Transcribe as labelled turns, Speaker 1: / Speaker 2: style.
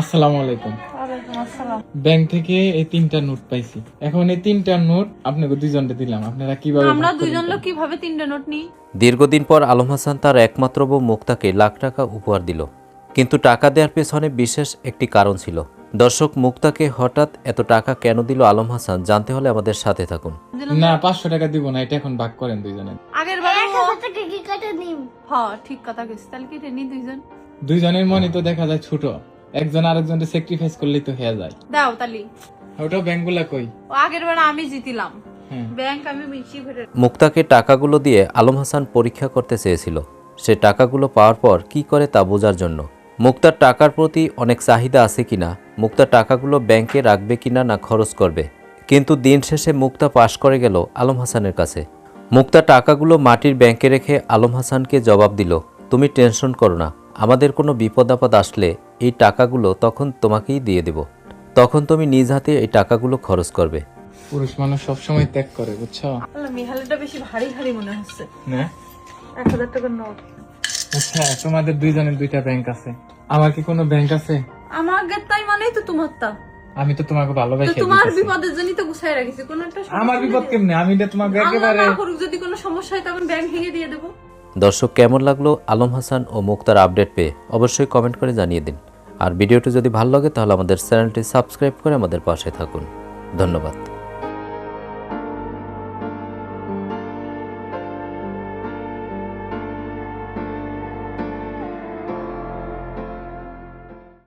Speaker 1: আসসালামু আলাইকুম।
Speaker 2: ওয়ালাইকুম আসসালাম।
Speaker 1: ব্যাংক থেকে এই 3টা নোট পাইছি। এখন এই 3টা নোট আপনাকে দুইজনকে দিলাম। আপনারা কিভাবে
Speaker 2: আমরা
Speaker 1: ভাগ করবেন?
Speaker 2: দুইজন লোক কিভাবে 3টা নোট নিই?
Speaker 3: দীর্ঘদিন পর আলম হাসান তার একমাত্র বউ মুক্তাকে লাখ টাকা উপহার দিল, কিন্তু টাকা দেওয়ার পেছনে বিশেষ একটি কারণ ছিল। দর্শক, মুক্তাকে হঠাৎ এত টাকা কেন দিল আলম হাসান জানতে হলে আমাদের সাথে থাকুন।
Speaker 1: না, 500 টাকা দিব না, এটা এখন ভাগ করেন দুইজনে।
Speaker 2: আগের বার
Speaker 4: 1000 টাকা কি কাটে নিম?
Speaker 2: হ্যাঁ ঠিক কথা কইছিস। তাহলে কি নি দুইজন?
Speaker 1: দুইজনের মনই তো দেখা যায় ছোট, একজন আরেকজনকে স্যাক্রিফাইস করলেই তো হয়ে যায়।
Speaker 2: দাও তালি।
Speaker 1: ওটা ব্যাংকগুলা কই?
Speaker 2: ও আগের বার আমি জিতিলাম।
Speaker 1: হ্যাঁ।
Speaker 2: ব্যাংক আমি বেশি ভরে।
Speaker 3: মুক্তাকে টাকাগুলো দিয়ে আলম হাসান পরীক্ষা করতে চেয়েছিল, সে টাকাগুলো পাওয়ার পর কি করে তা বোঝার জন্য। মুক্তার টাকার প্রতি অনেক চাহিদা আছে কিনা, মুক্তার টাকাগুলো ব্যাংকে রাখবে কিনা না খরচ করবে। কিন্তু দিন শেষে মুক্তা পাশ করে গেল আলম হাসানের কাছে। মুক্তা টাকাগুলো মাটির ব্যাংকে রেখে আলম হাসানকে জবাব দিল, তুমি টেনশন করো না, আমাদের কোনো বিপদ আপদ আসলে এই টাকাগুলো তখন তোমাকেই দিয়ে দেব, তখন তুমি নিজ হাতে এই টাকাগুলো খরচ করবে।
Speaker 1: পুরুষ মানুষ সবসময় ত্যাগ করে, বুঝছো?
Speaker 2: আল্লাহ, মিহালটা বেশি ভারী ভারী মনে হচ্ছে।
Speaker 1: না
Speaker 2: 1000 টাকার নোট।
Speaker 1: আচ্ছা, তোমাদের দুইজনের দুইটা ব্যাংক আছে, আমার কি কোনো ব্যাংক আছে?
Speaker 2: আমার তাই মানেই তো তোমার তা।
Speaker 1: আমি তো তোমাকে
Speaker 2: তো
Speaker 1: ভালোবাসি।
Speaker 2: তোমার বিপদের জন্যই তো গুছাই রাখিছি। কোন একটা
Speaker 1: আমার বিপদ কেমনে? আমি এটা তোমাকে একেবারে
Speaker 2: আল্লাহ না করুক, যদি কোনো সমস্যা হয় তখন ব্যাংক ভেঙে দিয়ে দেবো।
Speaker 3: দর্শক, কেমন লাগলো আলম হাসান ও মুক্তার আপডেট পেয়ে অবশ্যই কমেন্ট করে জানিয়ে দিন। আর ভিডিওটি যদি ভালো লাগে তাহলে আমাদের চ্যানেলটি সাবস্ক্রাইব করে আমাদের পাশে থাকুন। ধন্যবাদ।